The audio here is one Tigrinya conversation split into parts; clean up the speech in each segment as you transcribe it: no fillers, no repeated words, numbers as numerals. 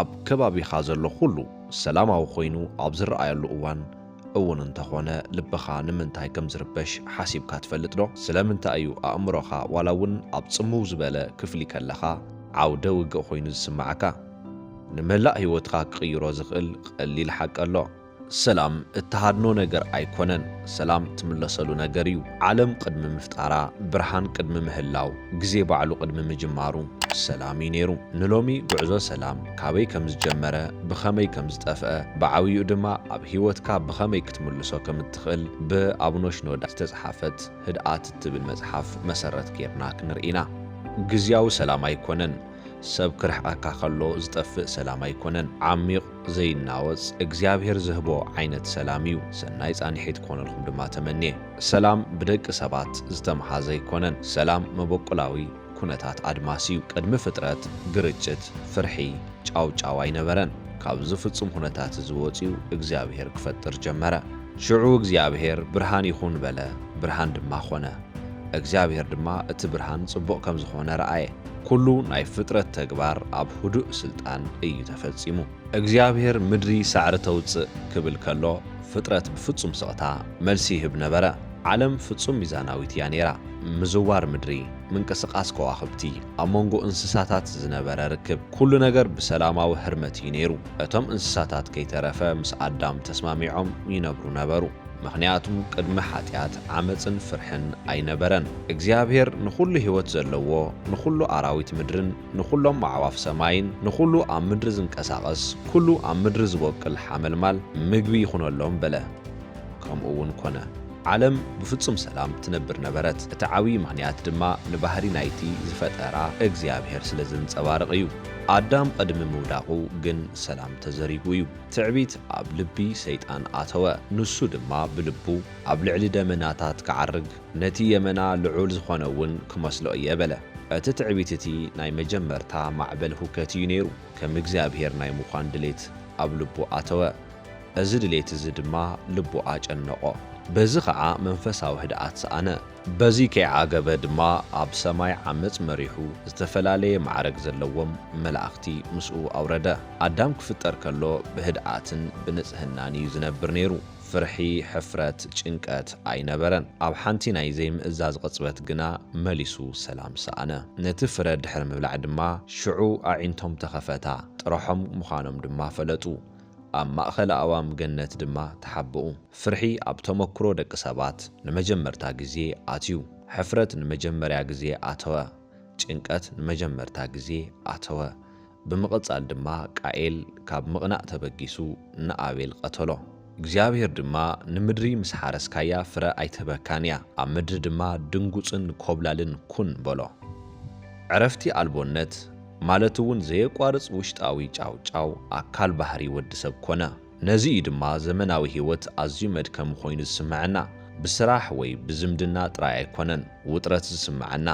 ኣብ ከባቢኻ ዘሎ ኩሉ ሰላማዊ ኮይኑ ኣብ ዝረኣየሉ እዋን እውን እንተኾነ ልብኻ ንምንታይ ከም ዝርበሽ ሓሲብካ ትፈልጥ ዶ? ስለምንታይ እዩ ኣእምሮኻ ዋላ እውን ኣብ ጽምው ዝበለ ክፍሊ ከለኻ ዓውደ ውግእ ኮይኑ ዝስማዓካ? ንመላእ ህይወትካ ክቅይሮ ዝኽእል ቀሊል ሓቂ ኣሎ። ሰላም እተሃድኖ ነገር ኣይኮነን። ሰላም ትምለሰሉ ነገር እዩ። ዓለም ቅድሚ ምፍጣራ ብርሃን ቅድሚ ምህላው ግዜ ባዕሉ ቅድሚ ምጅማሩ ሰላም እዩ ነይሩ። ንሎሚ ጉዕዞ ሰላም ካበይ ከም ዝጀመረ ብኸመይ ከም ዝጠፍአ ብዓብዩ ድማ ኣብ ህይወትካ ብኸመይ ክትምልሶ ከም እትኽእል ብኣቡነ ሽኖዳ ዝተጻሕፈት ህድኣት እትብል መጽሓፍ መሰረት ጌርና ክንርኢና። ግዝያዊ ሰላም ኣይኮነን። ሰብ ክርሕቐካ ከሎ ዝጠፍእ ሰላም ኣይኮነን። ዓሚቕ ዘይናወጽ እግዚኣብሔር ዝህቦ ዓይነት ሰላም እዩ። ሰናይ ጻንሒት ክኾነልኩም ድማ ተመንየ። ሰላም ብደቂ ሰባት ዝተመሓዘ ኣይኮነን። ሰላም መበቆላዊ ኩነታት ኣድማስ እዩ። ቅድሚ ፍጥረት ግርጭት፣ ፍርሒ፣ ጫውጫው ኣይነበረን። ካብዚ ፍጹም ኩነታት ዝወፂኡ እግዚኣብሔር ክፈጥር ጀመረ። ሽዑ እግዚኣብሔር ብርሃን ይኹን በለ፣ ብርሃን ድማ ኾነ። እግዚኣብሔር ድማ እቲ ብርሃን ጽቡቕ ከም ዝኾነ ረኣየ። ኩሉ ናይ ፍጥረት ተግባር ኣብ ህዱእ ስልጣን እዩ ተፈጺሙ። እግዚኣብሔር ምድሪ ሳዕሪ ተውፅእ ክብል ከሎ ፍጥረት ብፍጹም ስቕታ መልሲ ይህብ ነበረ። ዓለም ፍጹም ሚዛናዊት እያ ነይራ። ምዝዋር ምድሪ፣ ምንቅስቓስ ከዋኽብቲ፣ ኣብ መንጎ እንስሳታት ዝነበረ ርክብ፣ ኩሉ ነገር ብሰላማዊ ህርመት እዩ ነይሩ። እቶም እንስሳታት ከይተረፈ ምስ ኣዳም ተስማሚዖም ይነብሩ ነበሩ። ምኽንያቱም ቅድሚ ኃጢአት ዓመፅን ፍርሕን ኣይነበረን። እግዚኣብሔር ንኹሉ ህይወት ዘለዎ ንኹሉ ኣራዊት ምድርን ንኹሎም ኣዕዋፍ ሰማይን ንኹሉ ኣብ ምድሪ ዝንቀሳቐስ ኩሉ ኣብ ምድሪ ዝበቁል ሓመልማል ምግቢ ይኹነሎም በለ። ከምኡ እውን ኮነ። ዓለም ብፍጹም ሰላም ትነብር ነበረት። እቲ ዓብዪ ምኽንያት ድማ ንባህሪ ናይቲ ዝፈጠራ እግዚኣብሔር ስለ ዝንጸባርቕ እዩ። ኣዳም ቅድሚ ምውዳቑ ግን ሰላም ተዘሪጉ እዩ። ትዕቢት ኣብ ልቢ ሰይጣን ኣተወ። ንሱ ድማ ብልቡ ኣብ ልዕሊ ደመናታት ክዓርግ ነቲ የመና ልዑል ዝኾነ እውን ክመስሎ እየበለ። እቲ ትዕቢት እቲ ናይ መጀመርታ ማዕበል ሁከት እዩ ነይሩ። ከም እግዚኣብሔር ናይ ምዃን ድሌት ኣብ ልቡ ኣተወ። እዚ ድሌት እዚ ድማ ልቡ ኣጨነቆ። በዚ ከዓ መንፈሳዊ ህድኣት ሰኣነ። በዚ ከይዓገበ ድማ ኣብ ሰማይ ዓመፅ መሪሑ ዝተፈላለየ ማዕረግ ዘለዎም መላእኽቲ ምስኡ ኣውረደ። ኣዳም ክፍጠር ከሎ ብህድኣትን ብንጽህናን እዩ ዝነብር ነይሩ። ፍርሒ፣ ሕፍረት፣ ጭንቀት ኣይነበረን። ኣብ ሓንቲ ናይ ዘይምእዛዝ ቅጽበት ግና መሊሱ ሰላም ሰኣነ። ነቲ ፍረ ድሕሪ ምብላዕ ድማ ሽዑ ኣዒንቶም ተኸፈታ፣ ጥረሖም ምዃኖም ድማ ፈለጡ። ኣብ ማእኸል ኣእዋም ገነት ድማ ተሓብኡ። ፍርሒ ኣብ ተመክሮ ደቂ ሰባት ንመጀመርታ ግዜ ኣትዩ። ሕፍረት ንመጀመርያ ግዜ ኣተወ። ጭንቀት ንመጀመርታ ግዜ ኣተወ። ብምቕጻል ድማ ቃኤል ካብ ምቕናእ ተበጊሱ ንኣቤል ቀተሎ። እግዚኣብሔር ድማ ንምድሪ ምስ ሓረስካያ ፍረ ኣይትህበካን እያ፣ ኣብ ምድሪ ድማ ድንጉፅን ኮብላልን ኩን በሎ። ዕረፍቲ ኣልቦነት ማለት እውን ዘየቋርጽ ውሽጣዊ ጫውጫው ኣካል ባህሪ ወዲ ሰብ ኮነ። ነዚ ድማ ዘመናዊ ህይወት ኣዝዩ መድከም ኮይኑ ዝስምዐና፣ ብስራሕ ወይ ብዝምድና ጥራይ ኣይኮነን ውጥረት ዝስምዐና።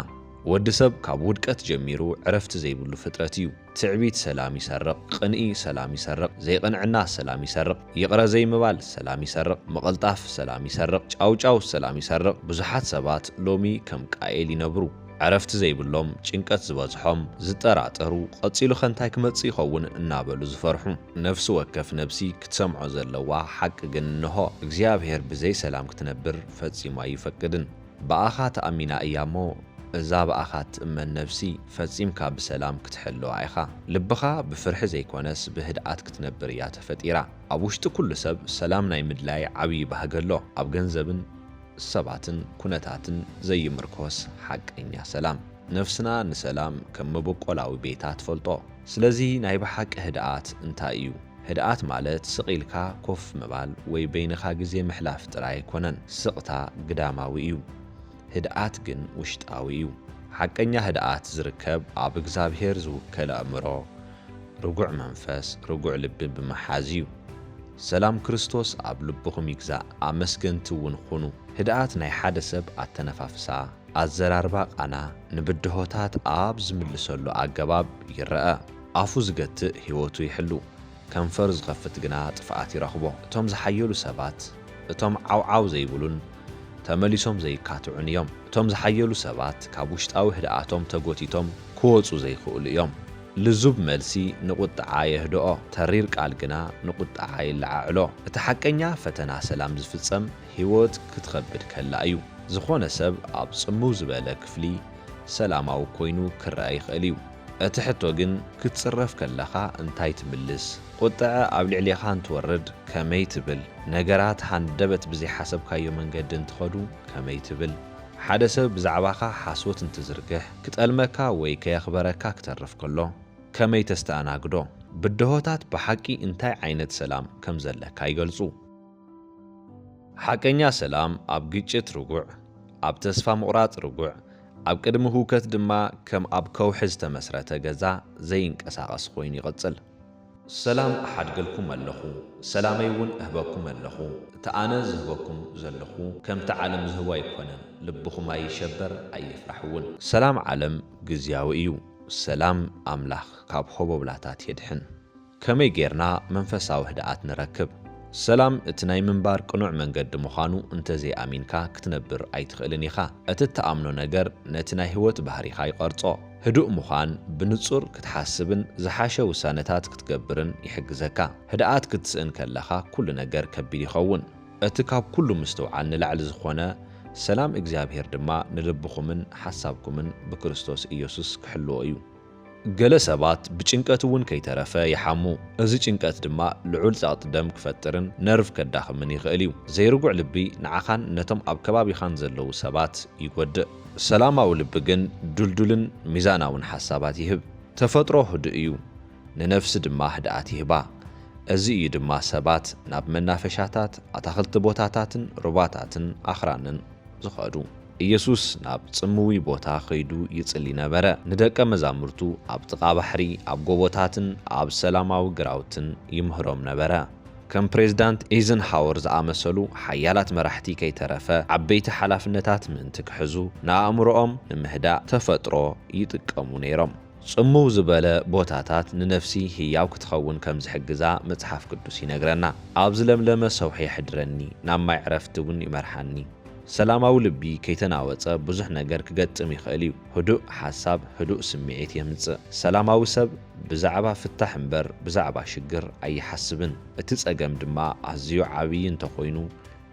ወዲ ሰብ ካብ ውድቀት ጀሚሩ ዕረፍቲ ዘይብሉ ፍጥረት እዩ። ትዕቢት ሰላም ይሰርቕ፣ ቅንኢ ሰላም ይሰርቕ፣ ዘይቕንዕና ሰላም ይሰርቕ፣ ይቕረ ዘይምባል ሰላም ይሰርቕ፣ ምቕልጣፍ ሰላም ይሰርቕ፣ ጫውጫው ሰላም ይሰርቕ። ብዙሓት ሰባት ሎሚ ከም ቃኤል ይነብሩ። ዕረፍቲ ዘይብሎም፣ ጭንቀት ዝበዝሖም፣ ዝጠራጠሩ፣ ቀጺሉ ኸንታይ ክመጽእ ይኸውን እናበሉ ዝፈርሑ። ነፍሲ ወከፍ ነብሲ ክትሰምዖ ዘለዋ ሓቂ ግን እንሆ እግዚኣብሔር ብዘይ ሰላም ክትነብር ፈጺሙ ኣይፈቅድን። በኣኻ ተኣሚና እያ እሞ እዛ በኣኻ ትእመን ነፍሲ ፈጺምካ ብሰላም ክትሕልዋ ኢኻ። ልብኻ ብፍርሒ ዘይኮነስ ብህድኣት ክትነብር እያ ተፈጢራ። ኣብ ውሽጢ ኩሉ ሰብ ሰላም ናይ ምድላይ ዓብዪ ባህጊ ኣሎ። ኣብ ገንዘብን ሰባትን ኩነታትን ዘይምርኮስ ሓቀኛ ሰላም። ነፍስና ንሰላም ከም መበቆላዊ ቤታ ትፈልጦ። ስለዚ ናይ ብሓቂ ህድኣት እንታይ እዩ? ህድኣት ማለት ስቒልካ ኮፍ ምባል ወይ በይንኻ ግዜ ምሕላፍ ጥራይ ኣይኮነን። ስቕታ ግዳማዊ እዩ። ህድኣት ግን ውሽጣዊ እዩ። ሓቀኛ ህድኣት ዝርከብ ኣብ እግዚኣብሔር ዝውከለ ኣእምሮ፣ ርጉዕ መንፈስ፣ ርጉዕ ልቢ ብምሓዝ እዩ። ሰላም ክርስቶስ ኣብ ልብኹም ይግዛእ፣ ኣመስገንቲ እውን ሁኑ። ህድኣት ናይ ሓደ ሰብ ኣተነፋፍሳ፣ ኣዘራርባ ቃና፣ ንብድሆታት ኣብ ዝምልሰሉ ኣገባብ ይረአ። ኣፉ ዝገትእ ህይወቱ ይሕሉ፣ ከንፈር ዝኸፍት ግና ጥፍኣት ይረኽቦ። እቶም ዝሓየሉ ሰባት እቶም ዓውዓው ዘይብሉን ተመሊሶም ዘይካትዑን እዮም። እቶም ዝሓየሉ ሰባት ካብ ውሽጣዊ ህድኣቶም ተጎቲቶም ክወፁ ዘይኽእሉ እዮም። ልዙብ መልሲ ንቁጥዓ የህድኦ ተሪር ቃል ግና ንቁጥዓ ይለዓዕሎ እቲ ሓቀኛ ፈተና ሰላም ዝፍጸም ህይወት ክትኸብድ ከላ እዩ ዝኾነ ሰብ ኣብ ጽምው ዝበለ ክፍሊ ሰላማዊ ኮይኑ ክረአ ይኽእል እዩ እቲ ሕቶ ግን ክትጽረፍ ከለኻ እንታይ ትምልስ ቁጥዐ ኣብ ልዕሊኻ እንትወርድ ከመይ ትብል ነገራት ሃንደበት ብዘይሓሰብካዮ መንገዲ እንትኸዱ ከመይ ትብል ሓደ ሰብ ብዛዕባኻ ሓስወት እንትዝርግሕ ክጠልመካ ወይ ከየኽበረካ ክተርፍ ከሎ ከመይ ተስተኣናግዶ ብድሆታት ብሓቂ እንታይ ዓይነት ሰላም ከም ዘለካ ይገልጹ ሓቀኛ ሰላም ኣብ ግጭት ርጉዕ ኣብ ተስፋ ምቑራጽ ርጉዕ ኣብ ቅድሚ ህውከት ድማ ከም ኣብ ከውሒ ዝተመስረተ ገዛ ዘይንቀሳቐስ ኮይኑ ይቕጽል ሰላም ኣሓድገልኩም ኣለኹ ሰላመይ እውን እህበኩም ኣለኹ እቲ ኣነ ዝህበኩም ዘለኹ ከምቲ ዓለም ዝህቦ ኣይኮነን ልብኹም ኣይሸበር ኣይፍራሕ እውን ሰላም ዓለም ግዝያዊ እዩ ሰላም ኣምላኽ ካብ ሆቦብላታት የድሕን ከመይ ጌርና መንፈሳዊ ህድኣት ንረክብ ሰላም እቲ ናይ ምንባር ቅኑዕ መንገዲ ምዃኑ እንተዘይኣሚንካ ክትነብር ኣይትኽእልን ኢኻ እቲ እተኣምኖ ነገር ነቲ ናይ ህይወት ባህሪኻ ይቐርጾ ህዱእ ምዃን ብንጹር ክትሓስብን ዝሓሸ ውሳነታት ክትገብርን ይሕግዘካ ህድኣት ክትስእን ከለኻ ኩሉ ነገር ከቢድ ይኸውን እቲ ካብ ኩሉ ምስትውዓል ንላዕሊ ዝኾነ ሰላም እግዚኣብሔር ድማ ንልብኹምን ሓሳብኩምን ብክርስቶስ ኢየሱስ ክሕልዎ እዩ ገለ ሰባት ብጭንቀት እውን ከይተረፈ ይሓሙ እዚ ጭንቀት ድማ ልዑል ጸቕጢ ደም ክፈጥርን ነርቭ ከዳኽምን ይኽእል እዩ ዘይርጉዕ ልቢ ንዓኻን ነቶም ኣብ ከባቢኻን ዘለዉ ሰባት ይጎድእ ሰላማዊ ልቢ ግን ዱልዱልን ሚዛናውን ሓሳባት ይህብ ተፈጥሮ ህዱእ እዩ ንነፍሲ ድማ ህድኣት ይህባ እዚ እዩ ድማ ሰባት ናብ መናፈሻታት ኣታኽልቲ ቦታታትን ሩባታትን ኣኽራንን ዝኸዱ ኢየሱስ ናብ ጽምዊ ቦታ ኸይዱ ይጽሊ ነበረ ንደቀ መዛሙርቱ ኣብ ጥቓ ባሕሪ ኣብ ጎቦታትን ኣብ ሰላማዊ ግራውትን ይምህሮም ነበረ ከም ፕሬዝዳንት ኤይዘንሃወር ዝኣመሰሉ ሓያላት መራሕቲ ከይተረፈ ዓበይቲ ሓላፍነታት ምእንቲ ክሕዙ ንኣእምሮኦም ንምህዳእ ተፈጥሮ ይጥቀሙ ነይሮም ጽምው ዝበለ ቦታታት ንነፍሲ ህያው ክትኸውን ከም ዝሕግዛ መጽሓፍ ቅዱስ ይነግረና ኣብ ዝለምለመ ሰውሒ ይሕድረኒ ናብ ማይ ዕረፍቲ እውን ይመርሓኒ ሰላማዊ ልቢ ከይተናወፀ ብዙሕ ነገር ክገጥም ይኽእል እዩ ህዱእ ሓሳብ ህዱእ ስምዒት የምጽእ ሰላማዊ ሰብ ብዛዕባ ፍታሕ እምበር ብዛዕባ ሽግር ኣይሓስብን እቲ ጸገም ድማ ኣዝዩ ዓብዪ እንተኾይኑ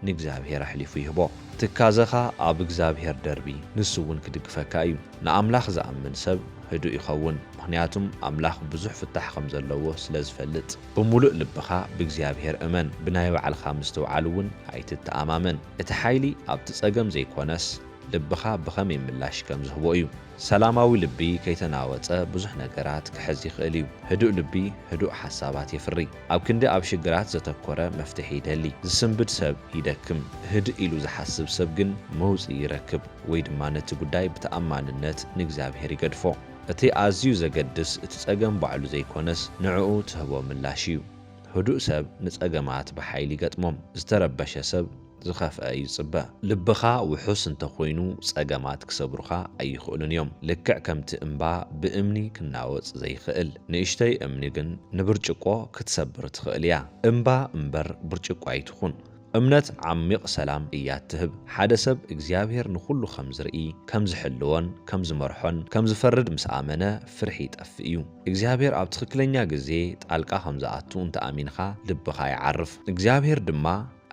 ንእግዚኣብሔር ኣሕሊፉ ይህቦ ትካዘኻ ኣብ እግዚኣብሔር ደርቢ ንሱ እውን ክድግፈካ እዩ ንኣምላኽ ዝኣምን ሰብ ህዱእ ይኸውን ምኽንያቱም ኣምላኽ ብዙሕ ፍታሕ ከም ዘለዎ ስለ ዝፈልጥ ብምሉእ ልብኻ ብእግዚኣብሔር እመን ብናይ ባዕልኻ ምስትውዓል እውን ኣይትተኣማመን እቲ ሓይሊ ኣብቲ ጸገም ዘይኮነስ ልብኻ ብኸመይ ምላሽ ከም ዝህቦ እዩ ሰላማዊ ልቢ ከይተናወፀ ብዙሕ ነገራት ክሕዝ ይኽእል እዩ ህዱእ ልቢ ህዱእ ሓሳባት የፍሪ ኣብ ክንዲ ኣብ ሽግራት ዘተኮረ መፍትሒ ይደሊ ዝስንብድ ሰብ ይደክም ህድእ ኢሉ ዝሓስብ ሰብ ግን መውፅኢ ይረክብ ወይ ድማ ነቲ ጉዳይ ብተኣማንነት ንእግዚኣብሔር ይገድፎ እቲ ኣዝዩ ዘገድስ እቲ ጸገም ባዕሉ ዘይኮነስ ንዕኡ ትህቦ ምላሽ እዩ ህዱእ ሰብ ንጸገማት ብሓይሊ ይገጥሞም ዝተረበሸ ሰብ ዝኸፍአ ይጽበ ልብኻ ውሑስ እንተኾይኑ ጸገማት ክሰብሩኻ ኣይኽእሉን እዮም ልክዕ ከምቲ እምባ ብእምኒ ክናወጽ ዘይኽእል ንእሽተይ እምኒ ግን ንብርጭቆ ክትሰብር ትኽእል እያ እምባ እምበር ብርጭቆ ኣይትኹን እምነት ዓሚቕ ሰላም እያ ትህብ ሓደ ሰብ እግዚኣብሔር ንኹሉ ከም ዝርኢ ከም ዝሕልዎን ከም ዝመርሖን ከም ዝፈርድ ምስ ኣመነ ፍርሒ ይጠፍእ እዩ እግዚኣብሔር ኣብ ትኽክለኛ ግዜ ጣልቃ ከም ዝኣቱ እንተኣሚንኻ ልብኻ ይዓርፍ እግዚኣብሔር ድማ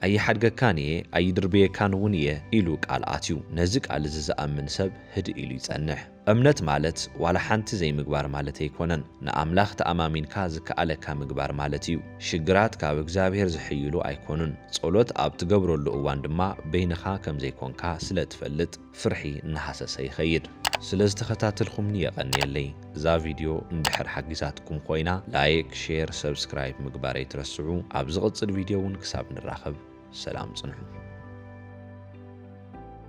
ኣይሓድገካን እየ ኣይድርብየካን እውን እየ ኢሉ ቃል ኣትዩ ነዚ ቃል እዚ ዝኣምን ሰብ ህድእ ኢሉ ይጸንሕ እምነት ማለት ዋላ ሓንቲ ዘይምግባር ማለት ኣይኮነን ንኣምላኽ ተኣማሚንካ ዝከኣለካ ምግባር ማለት እዩ ሽግራት ካብ እግዚኣብሔር ዝሕይሉ ኣይኮኑን ጸሎት ኣብ ትገብረሉ እዋን ድማ በይንኻ ከም ዘይኮንካ ስለ ትፈልጥ ፍርሒ እናሃሰሰ ይኸይድ ስለ ዝተኸታተልኩምኒ የቐኒየለይ እዛ ቪድዮ እንድሕር ሓጊዛትኩም ኮይና ላይክ ሼር ሰብስክራይብ ምግባር ኣይትረስዑ ኣብ ዝቕጽል ቪድዮ እውን ክሳብ ንራኸብ ሰላም ጽንሑ